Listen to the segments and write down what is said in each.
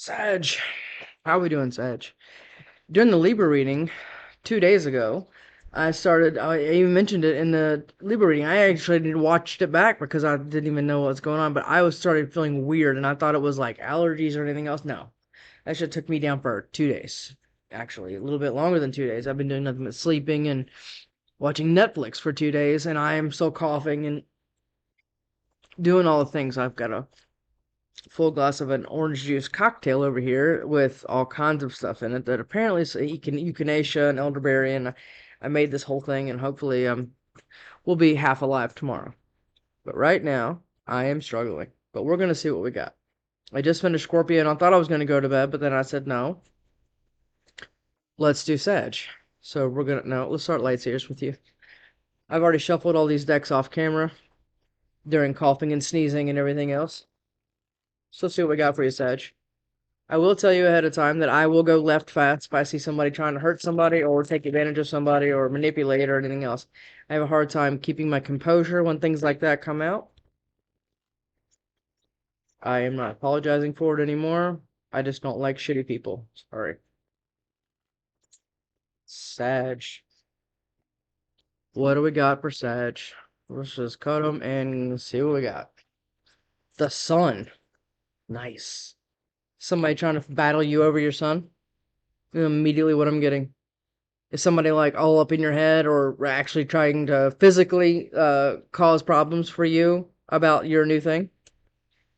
Sag, how we doing, Sag? During the Libra reading 2 days ago, I even mentioned it in the Libra reading. I actually watched it back because I didn't even know what was going on, but started feeling weird and I thought it was like allergies or anything else. No, that shit took me down for 2 days. Actually, a little bit longer than 2 days. I've been doing nothing but sleeping and watching Netflix for 2 days, and I am still coughing and doing all the things. I've got a full glass of an orange juice cocktail over here with all kinds of stuff in it that apparently is echinacea and elderberry, and I made this whole thing, and hopefully we'll be half alive tomorrow. But right now I am struggling. But we're gonna see what we got. I just finished Scorpio and I thought I was gonna go to bed, but then I said no. Let's do Sag. So we're gonna no, let's start light years with you. I've already shuffled all these decks off camera during coughing and sneezing and everything else. So let's see what we got for you, Sag. I will tell you ahead of time that I will go left fast if I see somebody trying to hurt somebody or take advantage of somebody or manipulate or anything else. I have a hard time keeping my composure when things like that come out. I am not apologizing for it anymore. I just don't like shitty people. Sorry. Sag. What do we got for Sag? Let's just cut them and see what we got. The Sun. Nice. Somebody trying to battle you over your son? Immediately what I'm getting. Is somebody like all up in your head or actually trying to physically cause problems for you about your new thing?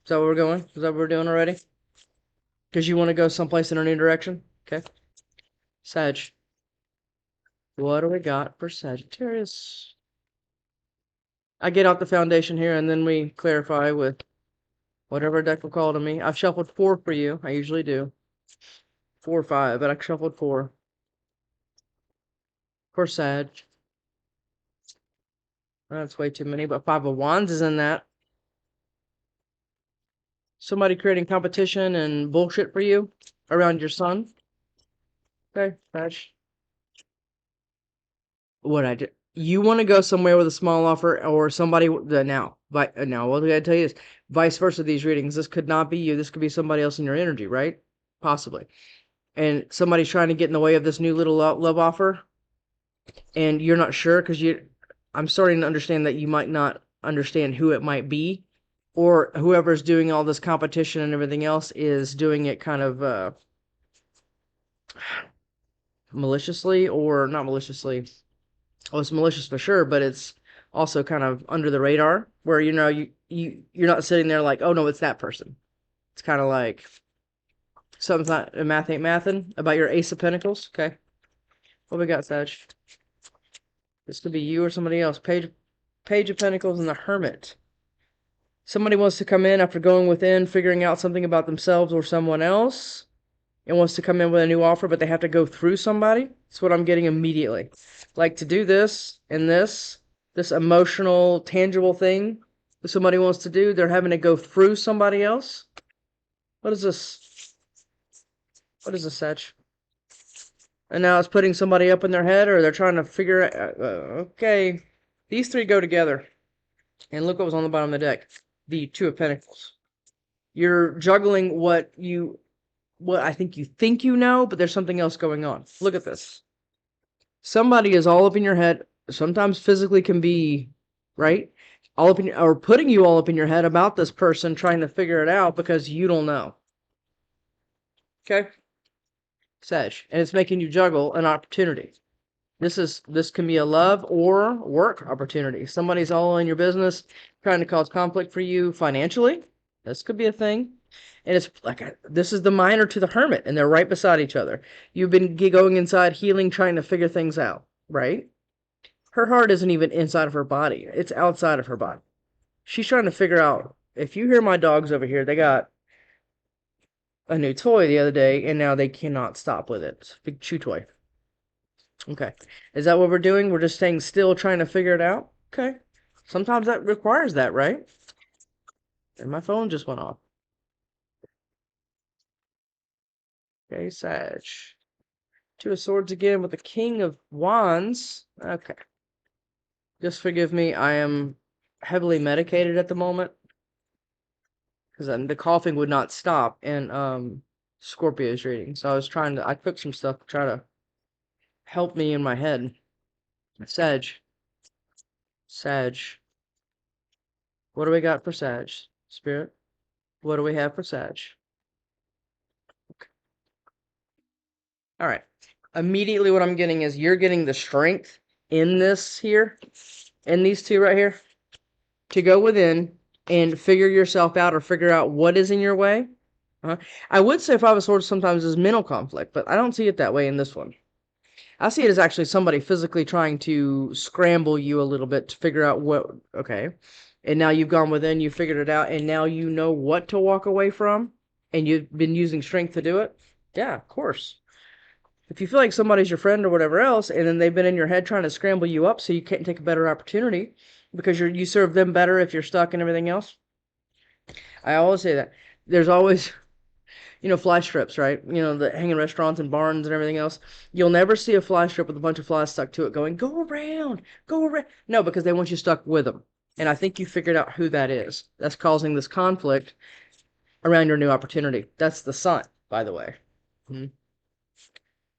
Is that where we're going? Is that what we're doing already? Because you want to go someplace in a new direction? Okay. Sag. What do we got for Sagittarius? I get out the foundation here and then we clarify with whatever deck will call to me. I've shuffled 4 for you. I usually do. 4 or 5, but I shuffled 4. For Sag. That's way too many, but 5 of Wands is in that. Somebody creating competition and bullshit for you around your son. Okay, Patch. What I do? You want to go somewhere with a small offer or somebody now. But now, what I gotta tell you is, vice versa. These readings. This could not be you. This could be somebody else in your energy, right? Possibly. And somebody's trying to get in the way of this new little love offer, and you're not sure because you. I'm starting to understand that you might not understand who it might be, or whoever's doing all this competition and everything else is doing it kind of maliciously or not maliciously. Oh, it's malicious for sure, but it's also kind of under the radar where you're not sitting there like, oh no, it's that person. It's kind of like something's not math ain't mathin' about your Ace of Pentacles. Okay, what we got, Sag? This could be you or somebody else. Page of Pentacles and the Hermit. Somebody wants to come in after going within, figuring out something about themselves or someone else, and wants to come in with a new offer, but they have to go through somebody. That's what I'm getting immediately. Like to do this and this emotional, tangible thing that somebody wants to do, they're having to go through somebody else. What is this? What is this, Satch? And now it's putting somebody up in their head, or they're trying to figure out. Okay, these 3 go together. And look what was on the bottom of the deck. The 2 of Pentacles. You're juggling what I think you know, but there's something else going on. Look at this. Somebody is all up in your head. Sometimes physically can be, right? All up in or putting you all up in your head about this person, trying to figure it out because you don't know. Okay? Sag. And it's making you juggle an opportunity. This can be a love or work opportunity. Somebody's all in your business, trying to cause conflict for you financially. This could be a thing. And it's like this is the Minor to the Hermit, and they're right beside each other. You've been going inside, healing, trying to figure things out, right? Her heart isn't even inside of her body; it's outside of her body. She's trying to figure out. If you hear my dogs over here, they got a new toy the other day, and now they cannot stop with it. It's a big chew toy. Okay. Is that what we're doing? We're just staying still, trying to figure it out? Okay. Sometimes that requires that, right? And my phone just went off. Okay, Sag. 2 of Swords again with the King of Wands. Okay. Just forgive me. I am heavily medicated at the moment because the coughing would not stop. And Scorpio's reading. So I took some stuff to try to help me in my head. Sag. Sag. What do we got for Sag? Spirit? What do we have for Sag? All right. Immediately what I'm getting is you're getting the strength in this here, in these two right here, to go within and figure yourself out or figure out what is in your way. I would say Five of Swords sometimes is mental conflict, but I don't see it that way in this one. I see it as actually somebody physically trying to scramble you a little bit to figure out what, okay. And now you've gone within, you figured it out, and now you know what to walk away from, and you've been using strength to do it. Yeah, of course. If you feel like somebody's your friend or whatever else, and then they've been in your head trying to scramble you up so you can't take a better opportunity because you serve them better if you're stuck and everything else. I always say that. There's always, fly strips, right? That hang in restaurants and barns and everything else. You'll never see a fly strip with a bunch of flies stuck to it going, go around, go around. No, because they want you stuck with them. And I think you figured out who that is. That's causing this conflict around your new opportunity. That's the sun, by the way.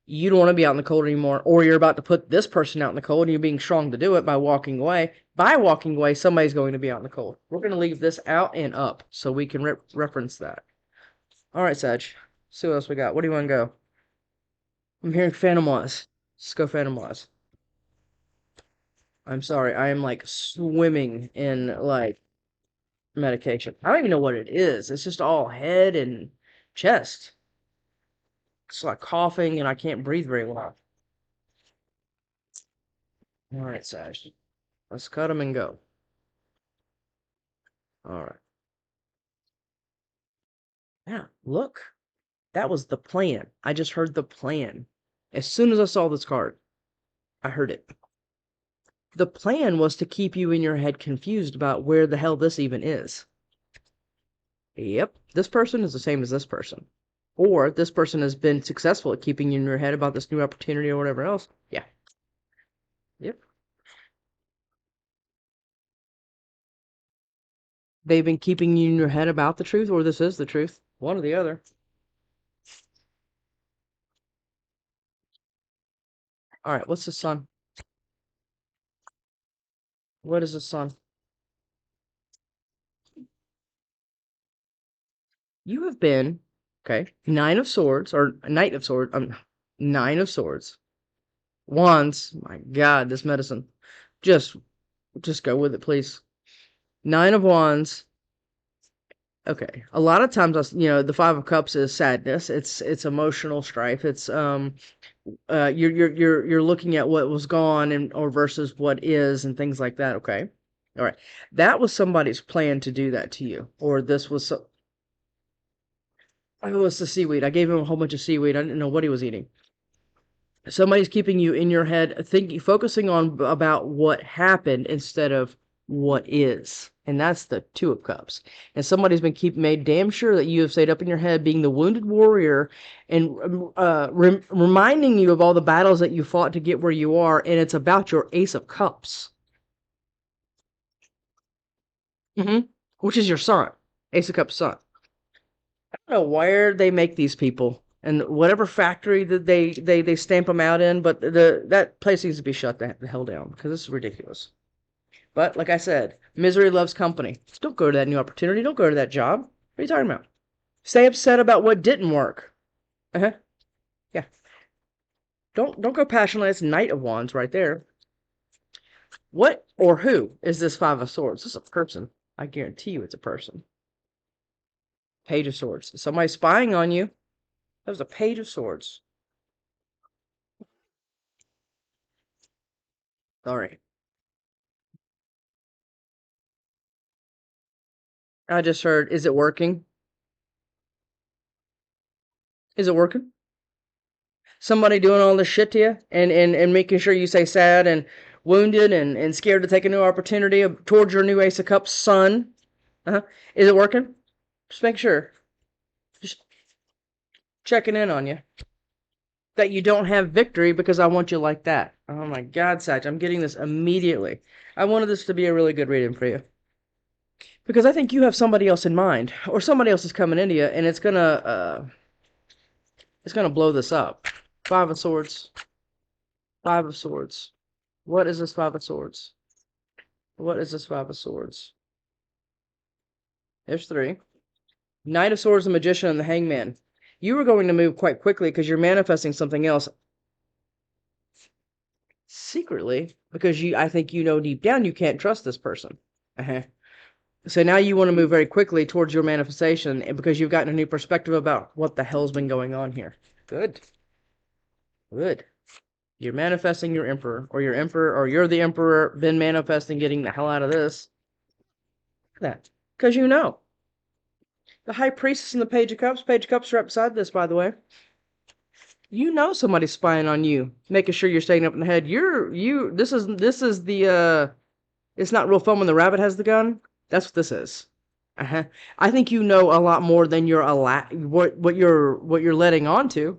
You don't want to be out in the cold anymore, or you're about to put this person out in the cold and you're being strong to do it by walking away. By walking away, somebody's going to be out in the cold. We're going to leave this out and up so we can reference that. All right, Sag. See what else we got. What do you want to go? I'm hearing Phantom Wise. Let's go Phantom Wise. I'm sorry. I am like swimming in like medication. I don't even know what it is. It's just all head and chest. It's like coughing and I can't breathe very well. All right, Sag. Let's cut them and go. All right. Yeah, look. That was the plan. I just heard the plan. As soon as I saw this card, I heard it. The plan was to keep you in your head confused about where the hell this even is. Yep, this person is the same as this person. Or this person has been successful at keeping you in your head about this new opportunity or whatever else. Yeah. Yep. They've been keeping you in your head about the truth, or this is the truth. One or the other. All right, what's the sun? What is the sun? You have been, okay, Nine of Swords, or Knight of Swords, Nine of Swords. Wands, my God, this medicine. Just go with it, please. Nine of Wands. Okay. A lot of times, the Five of Cups is sadness. It's emotional strife. It's you're looking at what was gone and or versus what is and things like that. Okay. All right. That was somebody's plan to do that to you, or this was. It was the seaweed. I gave him a whole bunch of seaweed. I didn't know what he was eating. Somebody's keeping you in your head, focusing on about what happened instead of what is. And that's the Two of Cups. And somebody's been made damn sure that you have stayed up in your head being the wounded warrior and reminding you of all the battles that you fought to get where you are. And it's about your Ace of Cups. Which is your son. Ace of Cups son. I don't know where they make these people and whatever factory that they stamp them out in, but that place needs to be shut the hell down because this is ridiculous. But like I said, misery loves company. Don't go to that new opportunity. Don't go to that job. What are you talking about? Stay upset about what didn't work. Yeah. Don't go passionately. It's Knight of Wands right there. What or who is this Five of Swords? This is a person. I guarantee you it's a person. Page of Swords. Somebody spying on you. That was a Page of Swords. Sorry. I just heard, is it working? Is it working? Somebody doing all this shit to you and making sure you stay sad and wounded and scared to take a new opportunity towards your new Ace of Cups son. Is it working? Just make sure. Just checking in on you. That you don't have victory because I want you like that. Oh my God, Sag, I'm getting this immediately. I wanted this to be a really good reading for you. Because I think you have somebody else in mind. Or somebody else is coming into you and it's gonna It's going to blow this up. Five of Swords. Five of Swords. What is this Five of Swords? What is this Five of Swords? There's three. Knight of Swords, the Magician, and the Hangman. You are going to move quite quickly because you're manifesting something else secretly because I think you know deep down you can't trust this person. So now you want to move very quickly towards your manifestation because you've gotten a new perspective about what the hell's been going on here. Good. Good. You're manifesting your emperor, or you're the emperor, been manifesting getting the hell out of this. Look at that. Because you know. The High Priestess and the Page of Cups. Page of Cups are right beside this, by the way. You know somebody's spying on you, making sure you're staying up in the head. This is the, it's not real fun when the rabbit has the gun. That's what this is. I think you know a lot more than you're what you're letting on to.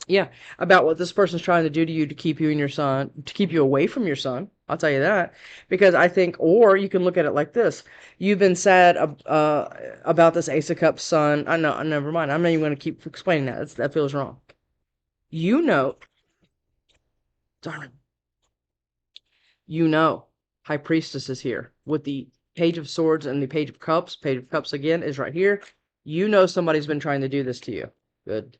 Yeah, about what this person's trying to do to you to keep you and your son, to keep you away from your son. I'll tell you that. Because I think, or you can look at it like this. You've been sad about this Ace of Cups son. I know, never mind. I'm not even going to keep explaining that. That feels wrong. You know, darn, you know, High Priestess is here with the Page of Swords and the Page of Cups. Page of Cups again is right here. You know somebody's been trying to do this to you. Good.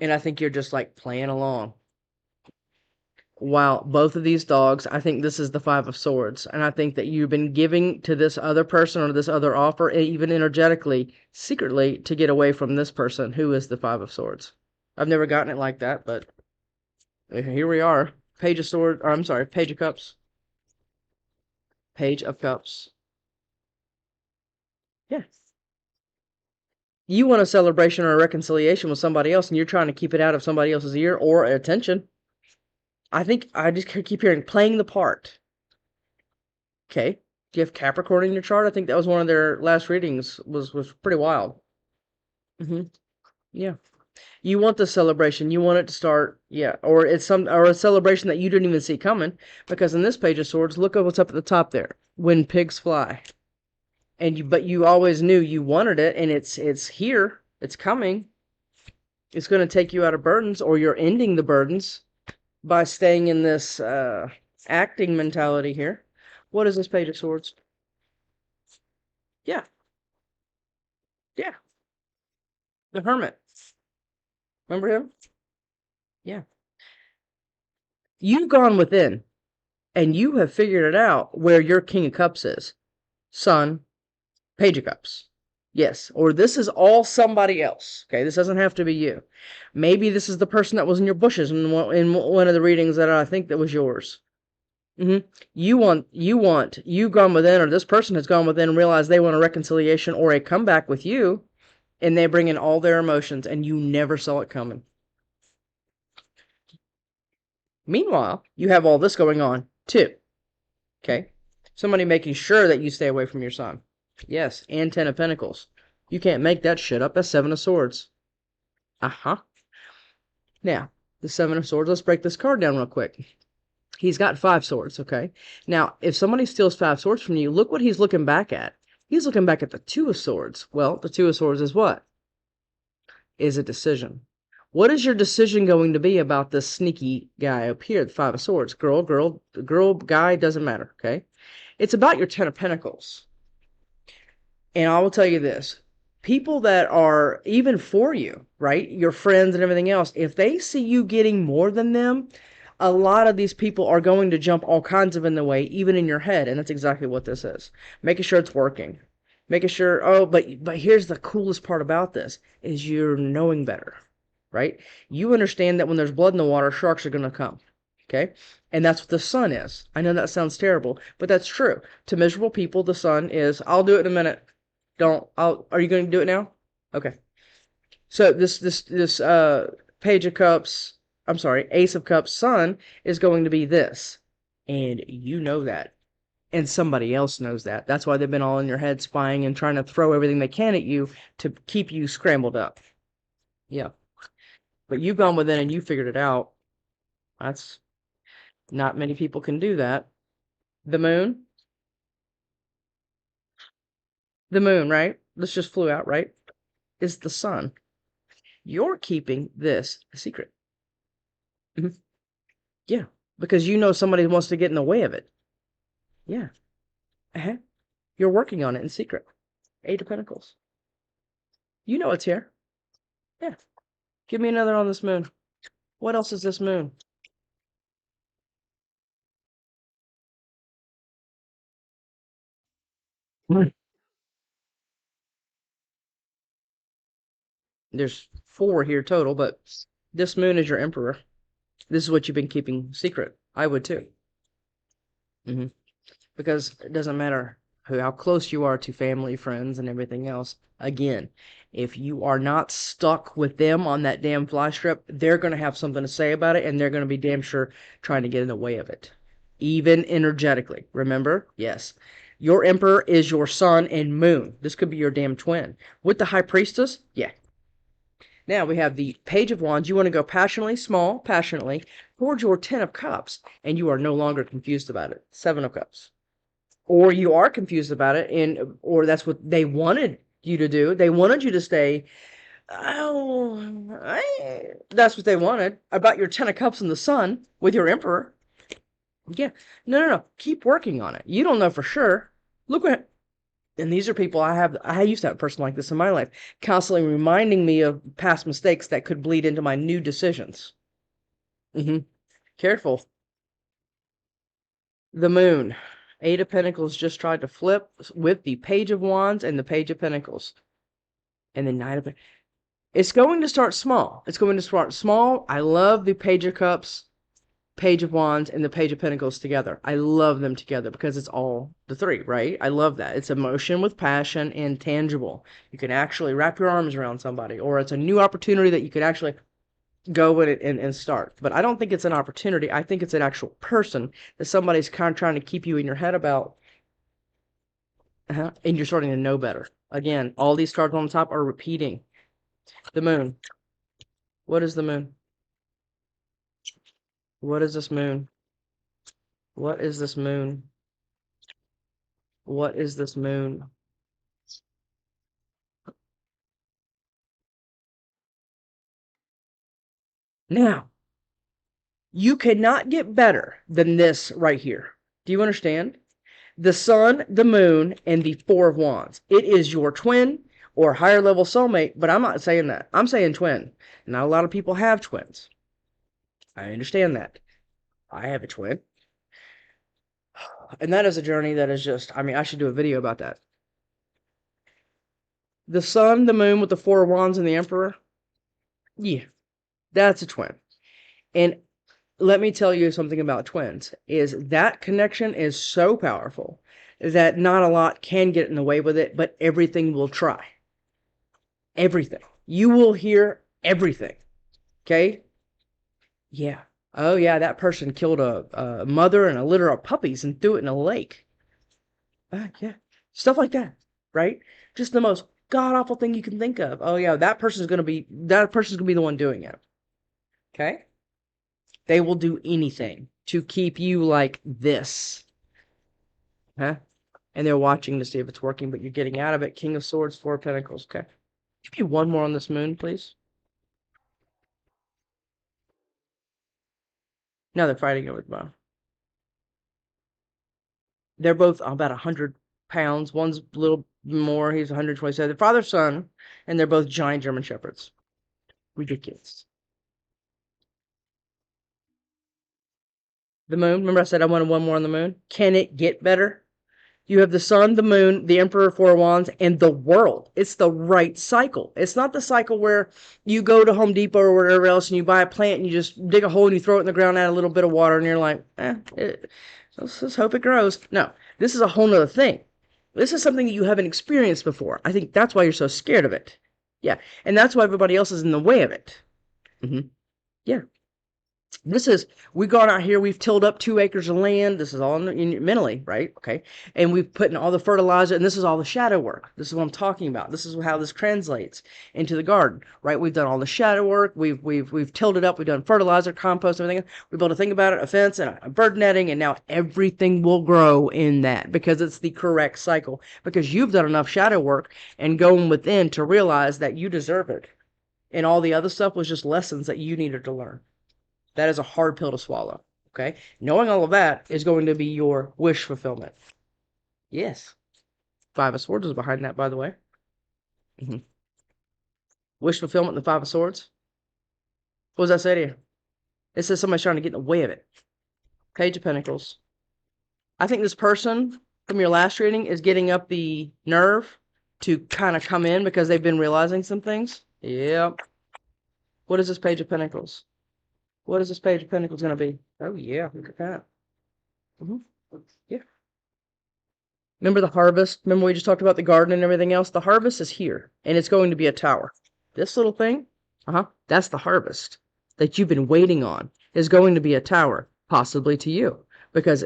And I think you're just like playing along. While both of these dogs, I think this is the Five of Swords. And I think that you've been giving to this other person or this other offer, even energetically, secretly, to get away from this person who is the Five of Swords. I've never gotten it like that, but here we are. Page of Swords, or I'm sorry, Page of Cups. Page of Cups. Yeah. You want a celebration or a reconciliation with somebody else, and you're trying to keep it out of somebody else's ear or attention. I think I just keep hearing playing the part. Okay. Do you have Capricorn in your chart? I think that was one of their last readings. Was pretty wild. Yeah. You want the celebration. You want it to start. Yeah. Or it's a celebration that you didn't even see coming. Because in this Page of Swords, look at what's up at the top there. When pigs fly. But you always knew you wanted it, and it's here. It's coming. It's going to take you out of burdens, or you're ending the burdens by staying in this acting mentality here. What is this Page of Swords? Yeah. Yeah. The Hermit. Remember him? Yeah. You've gone within, and you have figured it out where your King of Cups is. Sun, Page of Cups. Yes. Or this is all somebody else. Okay. This doesn't have to be you. Maybe this is the person that was in your bushes in one of the readings that I think that was yours. You've gone within, or this person has gone within and realized they want a reconciliation or a comeback with you, and they bring in all their emotions, and you never saw it coming. Meanwhile, you have all this going on, too. Okay? Somebody making sure that you stay away from your son. Yes, and Ten of Pentacles. You can't make that shit up. That's Seven of Swords. Now, the Seven of Swords, let's break this card down real quick. He's got 5 swords, okay? Now, if somebody steals 5 swords from you, look what he's looking back at. He's looking back at the 2 of Swords. Well, the 2 of Swords is what? Is a decision. What is your decision going to be about this sneaky guy up here, the 5 of Swords? Girl, guy, doesn't matter, okay? It's about your 10 of Pentacles. And I will tell you this. People that are even for you, right? Your friends and everything else, if they see you getting more than them, a lot of these people are going to jump all kinds of in the way, even in your head. And that's exactly what this is. Making sure it's working. Making sure, oh, but here's the coolest part about this, is you're knowing better, right? You understand that when there's blood in the water, sharks are going to come, okay? And that's what the sun is. I know that sounds terrible, but that's true. To miserable people, the sun is, I'll do it in a minute. Are you going to do it now? Okay. So this Page of Cups, I'm sorry, Ace of Cups sun is going to be this. And you know that. And somebody else knows that. That's why they've been all in your head spying and trying to throw everything they can at you to keep you scrambled up. Yeah. But you've gone within and you figured it out. That's not many people can do that. The moon. The moon, right? This just flew out, right? Is the sun. You're keeping this a secret. Yeah, because you know somebody wants to get in the way of it. Yeah. You're working on it in secret. Eight of Pentacles. You know it's here. Yeah. Give me another on this moon. What else is this moon? There's four here total, but this moon is your emperor. This is what you've been keeping secret. I would too. Because it doesn't matter how close you are to family, friends, and everything else. Again, if you are not stuck with them on that damn fly strip, they're going to have something to say about it, and they're going to be damn sure trying to get in the way of it. Even energetically. Remember? Yes. Your emperor is your sun and moon. This could be your damn twin. With the high priestess, yeah. Now we have the Page of Wands. You want to go passionately, towards your Ten of Cups, and you are no longer confused about it. Seven of Cups. Or you are confused about it, or that's what they wanted you to do. They wanted you to stay. That's what they wanted about your Ten of Cups in the Sun with your Emperor. Yeah, no. Keep working on it. You don't know for sure. Look what. And these are people I used to have a person like this in my life, constantly reminding me of past mistakes that could bleed into my new decisions. Careful. The moon. Eight of Pentacles just tried to flip with the Page of Wands and the Page of Pentacles. And the Knight of Pentacles. It's going to start small. It's going to start small. I love the Page of Cups, Page of Wands, and the Page of Pentacles together. I love them together because it's all the three, right? I love that. It's emotion with passion and tangible. You can actually wrap your arms around somebody, or it's a new opportunity that you could actually go in it and start. But I don't think it's an opportunity. I think it's an actual person that somebody's kind of trying to keep you in your head about. And you're starting to know better. Again, all these cards on the top are repeating. The moon. What is the moon? What is this moon? What is this moon? What is this moon? Now, you cannot get better than this right here. Do you understand? The sun, the moon, and the Four of Wands. It is your twin or higher level soulmate, but I'm not saying that. I'm saying twin. Not a lot of people have twins. I understand that. I have a twin. And that is a journey that is just, I mean, I should do a video about that. The sun, the moon with the Four of Wands and the Emperor. Yeah, that's a twin. And let me tell you something about twins, is that connection is so powerful that not a lot can get in the way with it, but everything will try. Everything. You will hear everything. Okay? Yeah. Oh, yeah, that person killed a mother and a litter of puppies and threw it in a lake. Yeah. Stuff like that, right? Just the most god-awful thing you can think of. Oh, yeah, that person's going to be the one doing it. Okay? They will do anything to keep you like this. Huh? And they're watching to see if it's working, but you're getting out of it. King of Swords, Four of Pentacles. Okay. Give me one more on this moon, please. No, they're fighting over the bottom. They're both about 100 pounds. One's a little more. He's 127. The father, son, and they're both giant German shepherds. Ridiculous. The moon. Remember I said I wanted one more on the moon? Can it get better? You have the sun, the moon, the emperor, Four of Wands, and the world. It's the right cycle. It's not the cycle where you go to Home Depot or wherever else and you buy a plant and you just dig a hole and you throw it in the ground, add a little bit of water, and you're like, let's just hope it grows. No, this is a whole nother thing. This is something that you haven't experienced before. I think that's why you're so scared of it. Yeah, and that's why everybody else is in the way of it. Yeah. We've gone out here, we've tilled up 2 acres of land. This is all mentally, right? Okay. And we've put in all the fertilizer, and this is all the shadow work. This is what I'm talking about. This is how this translates into the garden, right? We've done all the shadow work. We've tilled it up. We've done fertilizer, compost, everything. We built a thing about it, a fence and a bird netting, and now everything will grow in that because it's the correct cycle. Because you've done enough shadow work and going within to realize that you deserve it. And all the other stuff was just lessons that you needed to learn. That is a hard pill to swallow. Okay? Knowing all of that is going to be your wish fulfillment. Yes. Five of Swords is behind that, by the way. Wish fulfillment and the Five of Swords. What does that say to you? It says somebody's trying to get in the way of it. Page of Pentacles. I think this person from your last reading is getting up the nerve to kind of come in because they've been realizing some things. Yep. What is this Page of Pentacles? What is this Page of Pentacles going to be? Oh, yeah. Look at that. Yeah. Remember the harvest? Remember we just talked about the garden and everything else? The harvest is here, and it's going to be a tower. This little thing, that's the harvest that you've been waiting on, is going to be a tower, possibly to you. Because,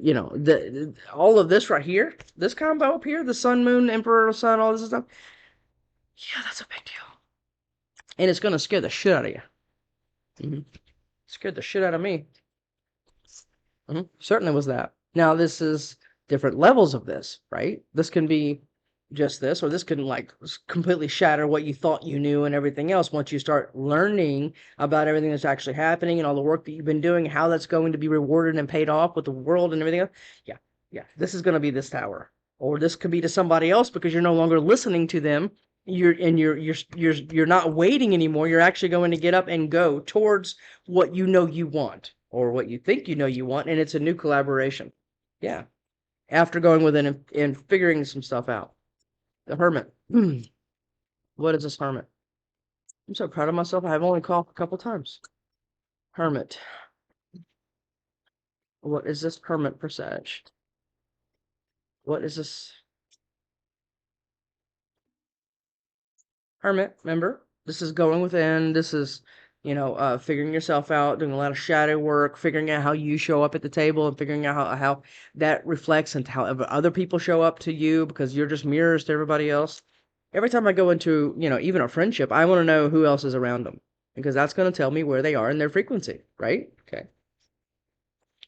you know, all of this right here, this combo up here, the sun, moon, emperor, sun, all this stuff, yeah, that's a big deal. And it's going to scare the shit out of you. Scared the shit out of me. Certainly was that. Now, this is different levels of this, right? This can be just this, or this can like completely shatter what you thought you knew and everything else once you start learning about everything that's actually happening and all the work that you've been doing, how that's going to be rewarded and paid off with the world and everything else. Yeah, this is going to be this tower. Or this could be to somebody else because you're no longer listening to them. You're not waiting anymore. You're actually going to get up and go towards what you know you want, or what you think you know you want, and it's a new collaboration. Yeah. After going within and figuring some stuff out. The Hermit. What is this Hermit? I'm so proud of myself. I've only called a couple times. Hermit. What is this Hermit for Sag? What is this? Hermit, remember? This is going within. This is, you know, figuring yourself out, doing a lot of shadow work, figuring out how you show up at the table, and figuring out how that reflects into how other people show up to you, because you're just mirrors to everybody else. Every time I go into, you know, even a friendship, I want to know who else is around them, because that's going to tell me where they are in their frequency, right? Okay.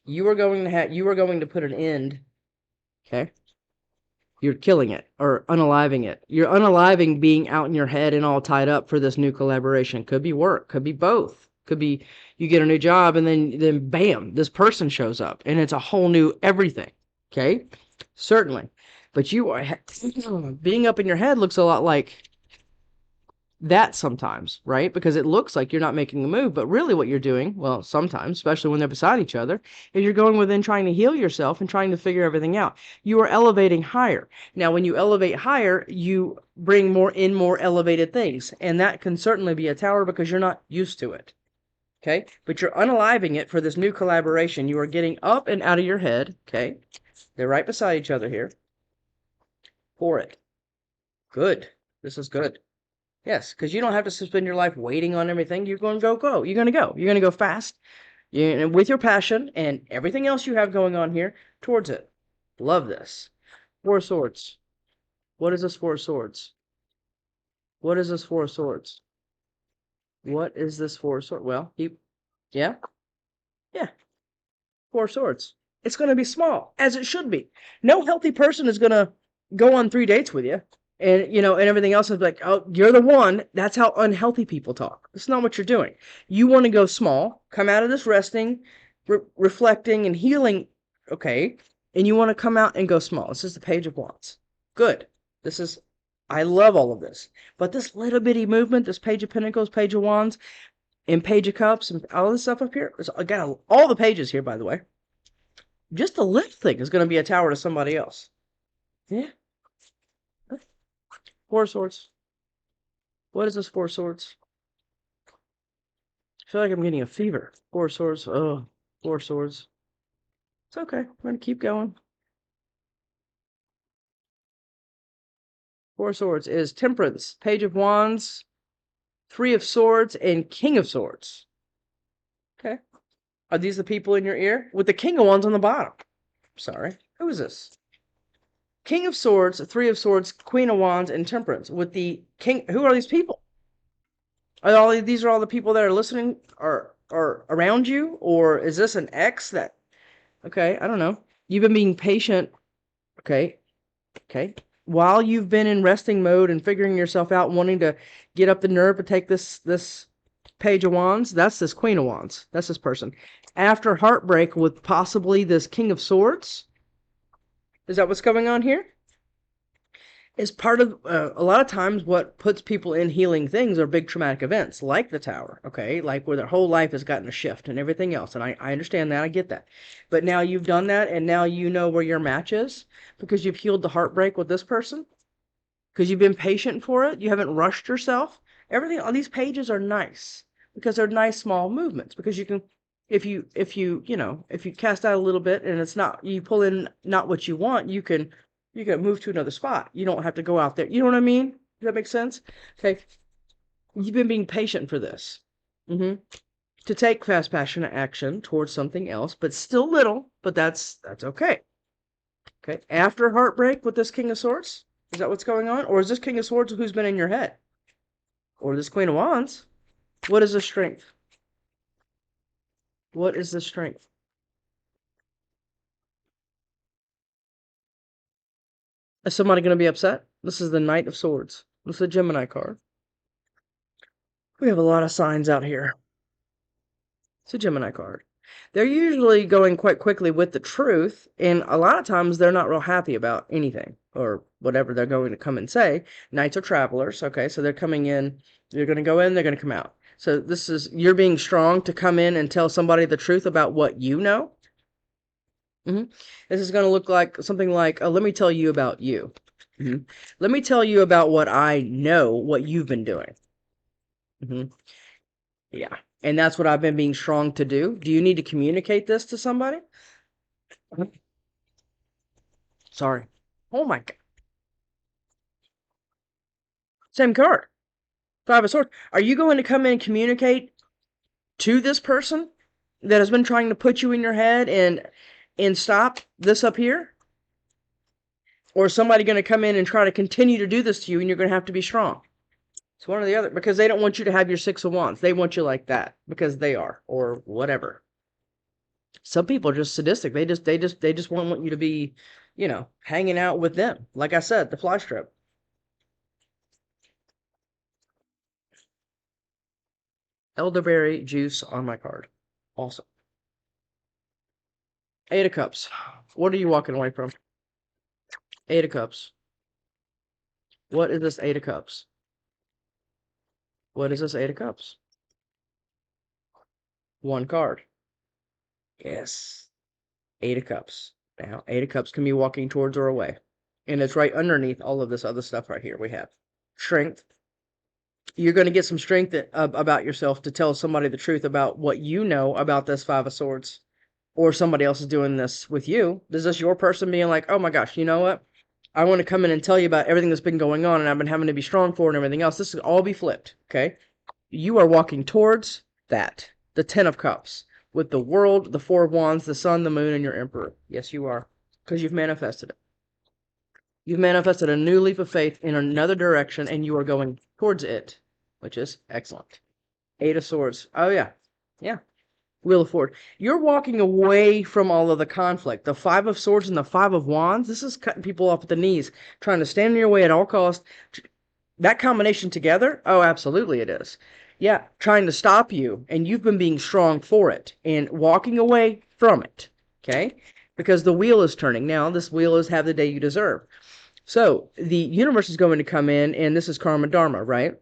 You are going to put an end, okay? You're killing it or unaliving it. You're unaliving being out in your head and all tied up for this new collaboration. Could be work, could be both. Could be you get a new job and then bam, this person shows up and it's a whole new everything. Okay? Certainly. But you are being up in your head looks a lot like that sometimes, right? Because it looks like you're not making a move, but really what you're doing, well, sometimes, especially when they're beside each other, is you're going within trying to heal yourself and trying to figure everything out. You are elevating higher. Now, when you elevate higher, you bring more elevated things, and that can certainly be a tower because you're not used to it. Okay? But you're unaliving it for this new collaboration. You are getting up and out of your head, okay? They're right beside each other here. For it. Good. This is good. Yes, because you don't have to spend your life waiting on everything. You're going to go. You're going to go. You're going to go fast, with your passion and everything else you have going on here towards it. Love this. Four of Swords. What is this Four of Swords? What is this Four of Swords? What is this Four of Swords? Well, yeah. Four of Swords. It's going to be small, as it should be. No healthy person is going to go on 3 dates with you. And, you know, and everything else is like, oh, you're the one. That's how unhealthy people talk. It's not what you're doing. You want to go small, come out of this resting, reflecting, and healing, okay? And you want to come out and go small. This is the Page of Wands. Good. I love all of this. But this little bitty movement, this Page of Pentacles, Page of Wands, and Page of Cups, and all this stuff up here, I got all the pages here, by the way. Just the left thing is going to be a tower to somebody else. Yeah. Four of Swords. What is this Four of Swords? I feel like I'm getting a fever. Four of Swords. Oh, Four of Swords. It's okay. I'm going to keep going. Four of Swords is Temperance, Page of Wands, Three of Swords, and King of Swords. Okay. Are these the people in your ear? With the King of Wands on the bottom. Sorry. Who is this? King of Swords, Three of Swords, Queen of Wands, and Temperance. With the King. Who are these people? These are all the people that are listening are around you? Or is this an ex that... Okay, I don't know. You've been being patient. Okay. while you've been in resting mode and figuring yourself out, wanting to get up the nerve to take this Page of Wands, that's this Queen of Wands. That's this person. After heartbreak with possibly this King of Swords, is that what's going on here? Is part of a lot of times what puts people in healing things are big traumatic events like the Tower, okay? Like where their whole life has gotten a shift and everything else. And I understand that. I get that. But now you've done that and now you know where your match is because you've healed the heartbreak with this person because you've been patient for it. You haven't rushed yourself. Everything on these pages are nice because they're nice small movements because you can if you if you cast out a little bit and it's not you pull in not what you want, you can move to another spot. You don't have to go out there. You know what I mean? Does that make sense? Okay. You've been being patient for this. To take fast, passionate action towards something else, but still little, but that's okay. Okay. After heartbreak with this King of Swords, is that what's going on? Or is this King of Swords who's been in your head? Or this Queen of Wands? What is the strength? What is the strength? Is somebody going to be upset? This is the Knight of Swords. This is a Gemini card. We have a lot of signs out here. It's a Gemini card. They're usually going quite quickly with the truth, and a lot of times they're not real happy about anything or whatever they're going to come and say. Knights are travelers, okay? So they're coming in, they're going to go in, they're going to come out. So this is, you're being strong to come in and tell somebody the truth about what you know. This is going to look like something like, let me tell you about you. Let me tell you about what I know, what you've been doing. Yeah. And that's what I've been being strong to do. Do you need to communicate this to somebody? Sorry. Oh my God. Same card. Five of Swords. Are you going to come in and communicate to this person that has been trying to put you in your head and stop this up here? Or is somebody going to come in and try to continue to do this to you and you're going to have to be strong? It's one or the other because they don't want you to have your Six of Wands. They want you like that because they are or whatever. Some people are just sadistic. They just want you to be, hanging out with them. Like I said, the fly strip. Elderberry juice on my card. Awesome. Eight of Cups. What are you walking away from? Eight of Cups. What is this Eight of Cups? What is this Eight of Cups? One card. Yes. Eight of Cups. Now, Eight of Cups can be walking towards or away. And it's right underneath all of this other stuff right here we have. Strength. You're going to get some strength about yourself to tell somebody the truth about what you know about this Five of Swords. Or somebody else is doing this with you. Is this your person being like, oh my gosh, you know what? I want to come in and tell you about everything that's been going on and I've been having to be strong for and everything else. This will all be flipped, okay? You are walking towards that. The Ten of Cups. With the World, the Four of Wands, the Sun, the Moon, and your Emperor. Yes, you are. Because you've manifested it. You've manifested a new leap of faith in another direction and you are going towards it. Which is excellent. Eight of Swords. Oh, yeah. Yeah. Wheel of Fortune. You're walking away from all of the conflict. The Five of Swords and the Five of Wands. This is cutting people off at the knees. Trying to stand in your way at all costs. That combination together? Oh, absolutely it is. Yeah. Trying to stop you. And you've been being strong for it. And walking away from it. Okay? Because the wheel is turning. Now, this wheel is have the day you deserve. So, the universe is going to come in. And this is karma dharma, right?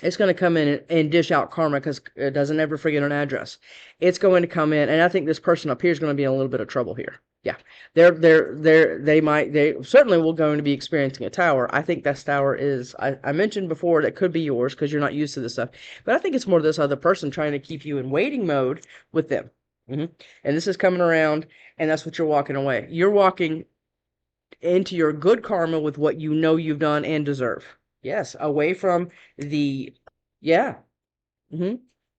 It's going to come in and dish out karma because it doesn't ever forget an address. It's going to come in, and I think this person up here is going to be in a little bit of trouble here. Yeah, they certainly will going to be experiencing a tower. I think this tower is, I mentioned before that could be yours because you're not used to this stuff, but I think it's more this other person trying to keep you in waiting mode with them. And this is coming around, and that's what you're walking away. You're walking into your good karma with what you know you've done and deserve. Yes, away from the, yeah.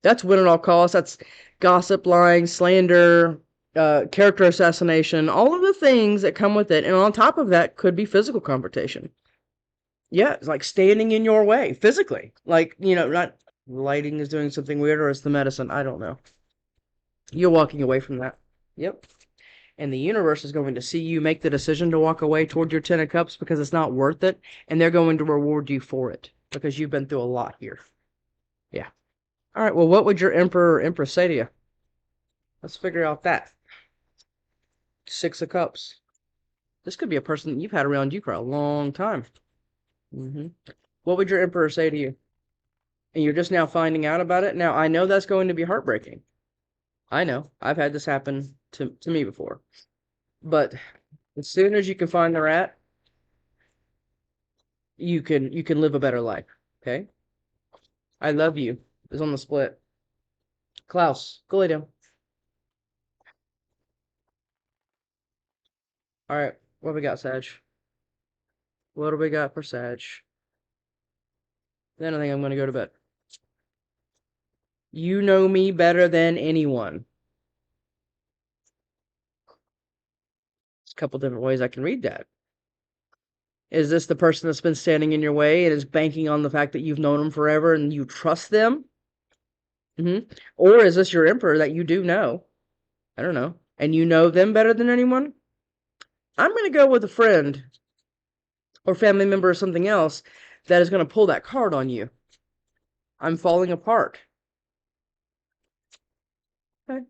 That's win at all costs. That's gossip, lying, slander, character assassination, all of the things that come with it. And on top of that could be physical confrontation. Yeah, it's like standing in your way physically. Like, not lighting is doing something weird or it's the medicine. I don't know. You're walking away from that. Yep. And the universe is going to see you make the decision to walk away toward your Ten of Cups because it's not worth it. And they're going to reward you for it because you've been through a lot here. Yeah. All right. Well, what would your Emperor or Empress say to you? Let's figure out that. Six of Cups. This could be a person that you've had around you for a long time. What would your Emperor say to you? And you're just now finding out about it? Now, I know that's going to be heartbreaking. I know. I've had this happen to me before. But as soon as you can find the rat, you can live a better life. Okay? I love you is on the split. Klaus, go lay down. All right. What we got, Sag? What do we got for Sag? Then I think I'm going to go to bed. You know me better than anyone. There's a couple different ways I can read that. Is this the person that's been standing in your way and is banking on the fact that you've known them forever and you trust them? Or is this your Emperor that you do know? I don't know. And you know them better than anyone? I'm going to go with a friend or family member or something else that is going to pull that card on you. I'm falling apart. Okay.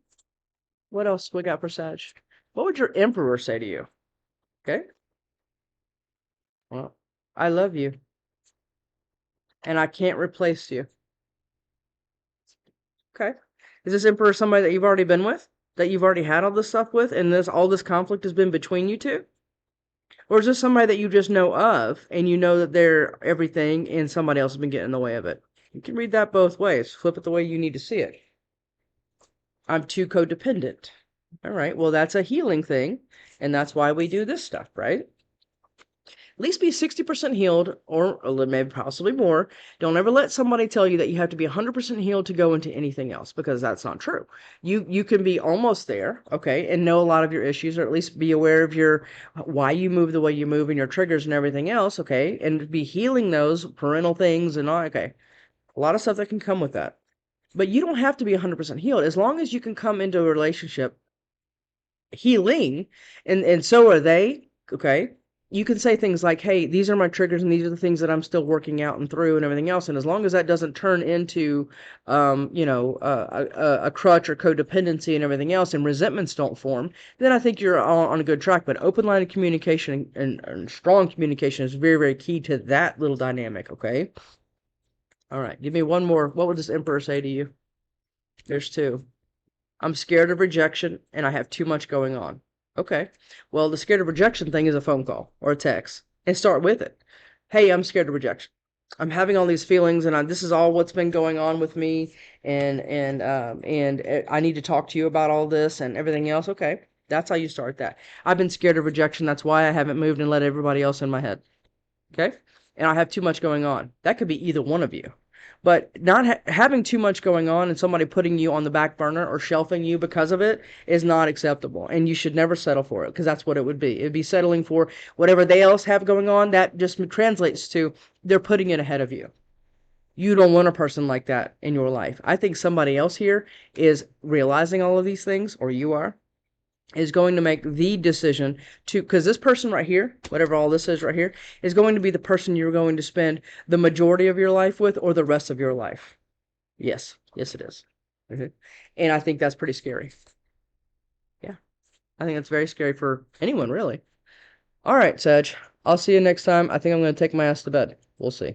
What else we got for Sag? What would your Emperor say to you? Okay. Well, I love you. And I can't replace you. Okay. Is this Emperor somebody that you've already been with? That you've already had all this stuff with? And all this conflict has been between you two? Or is this somebody that you just know of and you know that they're everything and somebody else has been getting in the way of it? You can read that both ways. Flip it the way you need to see it. I'm too codependent. All right. Well, that's a healing thing. And that's why we do this stuff, right? At least be 60% healed or maybe possibly more. Don't ever let somebody tell you that you have to be 100% healed to go into anything else because that's not true. You can be almost there, okay, and know a lot of your issues or at least be aware of why you move the way you move and your triggers and everything else, okay, and be healing those parental things and all, okay. A lot of stuff that can come with that. But you don't have to be 100% healed as long as you can come into a relationship healing and so are they, okay? You can say things like, hey, these are my triggers and these are the things that I'm still working out and through and everything else. And as long as that doesn't turn into, a crutch or codependency and everything else and resentments don't form, then I think you're on a good track. But open line of communication and strong communication is very, very key to that little dynamic, okay? All right, give me one more. What would this Emperor say to you? There's two. I'm scared of rejection and I have too much going on. Okay. Well, the scared of rejection thing is a phone call or a text and start with it. Hey, I'm scared of rejection. I'm having all these feelings and this is all what's been going on with me and I need to talk to you about all this and everything else. Okay. That's how you start that. I've been scared of rejection. That's why I haven't moved and let everybody else in my head. Okay. And I have too much going on. That could be either one of you. But not having too much going on and somebody putting you on the back burner or shelving you because of it is not acceptable. And you should never settle for it because that's what it would be. It would be settling for whatever they else have going on. That just translates to they're putting it ahead of you. You don't want a person like that in your life. I think somebody else here is realizing all of these things, or you are, is going to make the decision to, because this person right here, whatever all this is right here, is going to be the person you're going to spend the majority of your life with or the rest of your life. Yes. Yes, it is. And I think that's pretty scary. Yeah. I think that's very scary for anyone, really. All right, Sag. I'll see you next time. I think I'm going to take my ass to bed. We'll see.